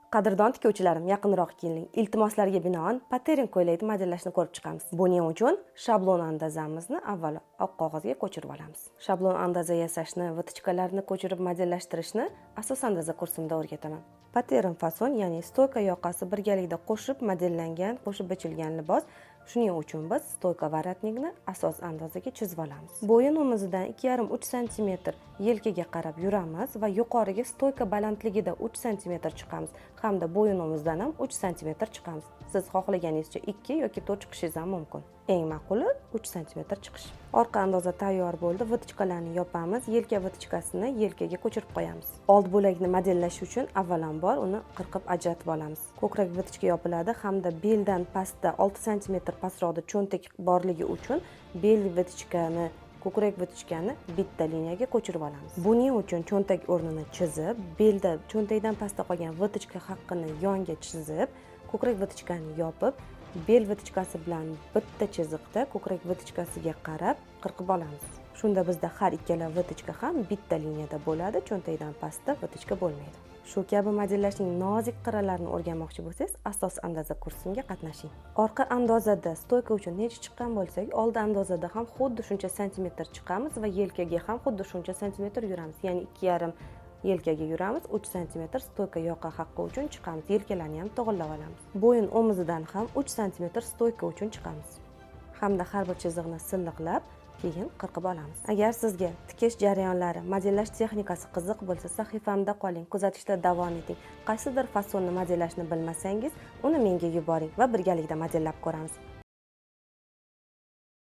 Qadrdon tikuvchilarim, yaqinroq keling. Iltimoslarga binoan patern ko'ylakni modellashni ko'rib chiqamiz. Buning uchun shablon andazamizni avvalo oq qog'ozga ko'chirib olamiz. Shablon andaza yasashni, vitichkalarni ko'chirib modellashtirishni asos andaza kursimda o'rgataman. Patern fason, ya'ni stoyka yoqasi birgalikda qo'shib modellangan, qo'shib bichilgan libos. Shuning uchun biz stoyka varatnikni asos andazaga chizib olamiz. Bo'yin o'mizidan 2,5-3 cm yelkaga qarab yuramiz va yuqoriga stoyka balandligida 3 cm chiqamiz hamda bo'yin o'mizidan ham 3 cm chiqamiz. Siz xohlaganingizcha 2 yoki 4 chiqishingiz ham mumkin. Eng ma'quli 3 cm chiqish. Orqa andoza tayyor bo'ldi. Vitichkalarni yopamiz. Yelka vitichkasini yelkaga ko'chirib qo'yamiz. Old bo'lakni modellash uchun avvalambor uni qirqib ajratib olamiz. Ko'krak vitichka yopiladi hamda beldan pastda 6 cm pastroqda cho'ntak borligi uchun bel vitichkani, ko'krak vitichkani bitta liniyaga ko'chirib olamiz. Buning uchun cho'ntak o'rnini chizib, belda cho'ntakdan pastda qolgan vitichka haqqini yonga chizib, ko'krak vitichkani yopib, bel vitichkasi bilan bitta chiziqda ko'krak vitichkasiga qarab qirqib olamiz. Shunda bizda har ikkala vitichka ham bitta liniyada bo'ladi, cho'ntakdan pastda vitichka bo'lmaydi. Shu kabi modellashning nozik qirralarini o'rganmoqchi bo'lsangiz, asos andaza kursimga qatnashing. Orqa andozada stoyka uchun necha chiqqan bo'lsak, oldi andozada ham xuddi shuncha santimetr chiqamiz va yelkaga ham xuddi shuncha santimetr yuramiz. Ya'ni 2,5 yelkaga yuramiz, 3 cm stoyka yoqa haqqi uchun chiqamiz. Yelkalarni ham to'g'irlab olamiz. Bo'yin o'mizidan ham 3 cm stoyka uchun chiqamiz. Hamda har bir chiziqni silliqlab, keyin qirqib olamiz. Agar sizga tikish jarayonlari, modellash texnikasi qiziq bo'lsa, sahifamda qoling, kuzatishda davom eting. Qaysidir fasonni modellashni bilmasangiz, uni menga yuboring va birgalikda modellab ko'ramiz.